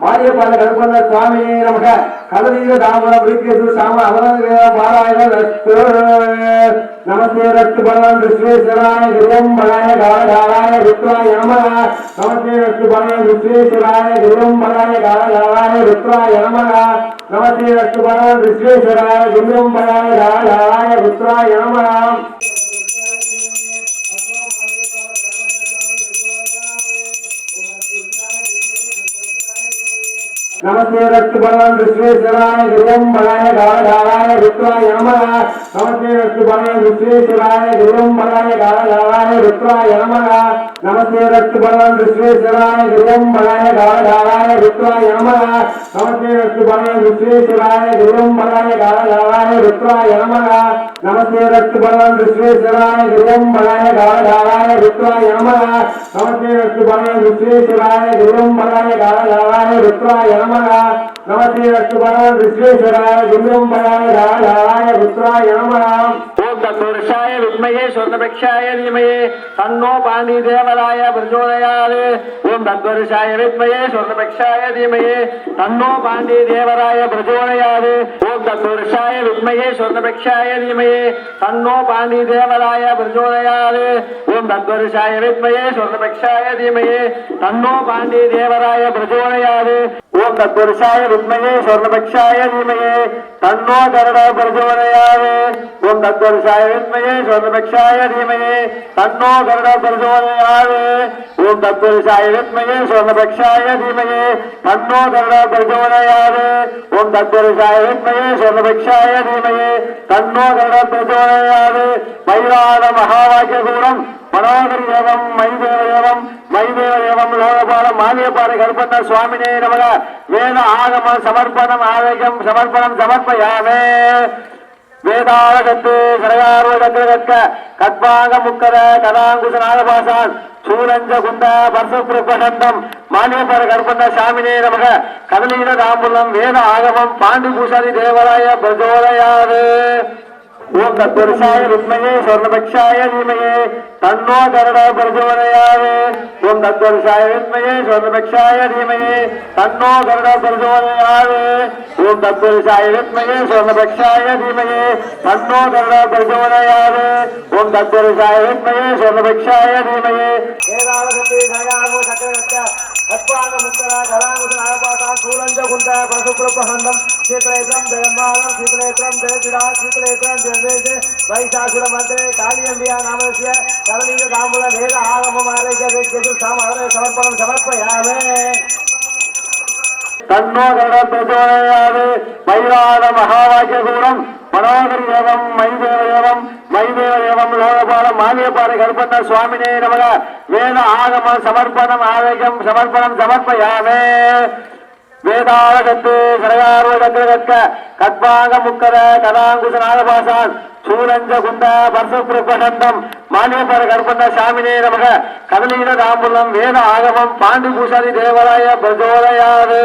மாரியப்பால கருப்பண்ண சுவாமியே நமக கலதீக தாமர பிரிக்கேசு சாம அவரது பாராயண ரஸ்து நமஸ்தே ரஸ்து பகவான் விஸ்வேஸ்வராய கிரும்பலாய காலகாலாய ருத்ராய நமக நமஸ்தே ரஸ்து பகவான் விஸ்வேஸ்வராய கிரும்பலாய காலகாலாய ருத்ராய நமக நமஸ்தே ரஸ்து பகவான் விஸ்வேஸ்வராய கிரும்பலாய காலகாலாய ருத்ராய நமக நமஸ்தே ரஸ்து பகவான் விஸ்வேஸ்வராய கிரும்பலாய காலகாலாய ருத்ராய நமக நமஸ்தே ரஸ்து பகவான் விஸ்வேஸ்வராய கிரும்பலாய காலகாலாய ருத்ராய நமக நமஸ்தே ரஸ்து பகவான் விஸ்வேஸ்வராய கிரும்பலாய காலகாலாய ருத்ராய நமக நமஸ்தே ரஸ்து பகவான் விஸ்வேஸ்வராய கிரும்பலாய காலகாலாய ருத்ராய நமக நமஸ்தே ரஸ்து பகவான் விஸ்வேஸ்வராய கிரும்பலாய காலகாலாய ருத்ராய நமக நமஸ்தே ரஸ்து பகவான் விஸ்வேஸ்வராய கிரும்பலாய காலகாலாய ருத்ராய நமக நமஸ்தே ரஸ்து பகவான் விஸ்வேஸ்வராய கிரும்பலாய காலகாலாய ருத்ராய நமக ஓம் தத்புருஷாய வித்மயே ஸ்வர்ணபக்ஷாய தீமஹி தன்னோ பாண்டி தேவராய பிரச்சோதயாத் ஓம் தத்புருஷாய வித்மயே ஸ்வர்ணபக்ஷாய தீமஹி தன்னோ பாண்டி தேவராய பிரச்சோதயாத் ஓம் தத்புருஷாய வித்மயே ஸ்வர்ணபக்ஷாய தீமஹி தன்னோ பாண்டி தேவராய பிரச்சோதயாத் ஓம் தத்புருஷாய வித்மயே ஸ்வர்ணபக்ஷாய தீமஹி தன்னோ பாண்டி தேவராய பிரச்சோதயாத் ஓம் தத்புருஷாய வித்மயே ஸ்வர்ணபக்ஷாய தீமஹி தன்னோ கருட பிரச்சோதயாத் ஓம் தத்புருஷாய வித்மயே ஸ்வர்ணபக்ஷாய தீமஹி தன்னோ கருட பிரச்சோதயாத் ஓம் தத்புருஷாய வித்மயே ஸ்வர்ணபக்ஷாய தீமஹி தன்னோ கருட பிரச்சோதயாத் ஓம் தத்புருஷாய வித்மயே ஸ்வர்ணபக்ஷாய தீமஹி தன்னோ கருட பிரச்சோதயாத் வைராத மகாவாக்கியசூரம் மனோகரி தேவம் மைதேவ தேவம் லோகபால மானியப்பாறை கருப்பண்ண சுவாமினே நமக வேத ஆகம சமர்ப்பணம் ஆவேகம் சமர்ப்பணம் சமர்ப்பயாமே வேதாளகத்து சரகாரோடக்க கத்பாக முக்கர கதாங்குச நாகபாசான் சூரஞ்ச குண்ட பர்சப்ரபண்டம் மானியப்பாறை கருப்பண்ண சாமினே நமக கதலீன தாம்புலம் வேத ஆகமம் பாண்டி பூசாதி தேவராய பிரச்சோதயாத் ஓம் தத்புருஷாய வித்மயே ஸ்வர்ணபக்ஷாய தீமஹி தன்னோ கருட பிரச்சோதயாத் ஓம் தத்புருஷாய வித்மயே ஸ்வர்ணபக்ஷாய தீமஹி தன்னோ கருட பிரச்சோதயாத் ஓம் தத்புருஷாய வித்மயே ஸ்வர்ணபக்ஷாய தீமஹி தன்னோ கருட பிரச்சோதயாத் ஓம் தத்புருஷாய வித்மயே ஸ்வர்ணபக்ஷாய தீமஹி வேதாளகத்தே சயாமோ சக்கரகத்த அத்வான முக்கர கராங்குச நாகபாசா சூரஞ்ச குண்ட பசுப்ரபண்டம் சீதலேத்ரம் ஜெயமாலம் சீதலேத்ரம் ஜெயகிடா சீதலேத்ரம் ஜெயதேஜே வைசாசுர மந்திரே காளியம்பியா நாமஸ்ய கதலீக தாம்பூல வேத ஆகமம் ஆரோக்கிய சாமகரே சமர்ப்பணம் சமர்ப்பயாமே தன்னோ கருட பிரச்சோதயாத் வைராத மகாவாக்கியசூரம் மனோகரி தேவம் மைதேவ தேவம் லோகபால மானியப்பாறை கருப்பண்ண சுவாமினே நமக வேத ஆகம சமர்ப்பணம் ஆவேகம் சமர்ப்பணம் சமர்ப்பயாமே வேதாளகத்து சரகாரோடக்க கத்பாக முக்கர கதாங்குச நாகபாசான் சூரஞ்ச குண்ட பர்சப்ரபண்டம் மானியப்பாறை கருப்பண்ண சாமினே நமக கதலீன தாம்புலம் வேத ஆகமம் பாண்டி பூசாதி தேவராய பிரச்சோதயாத்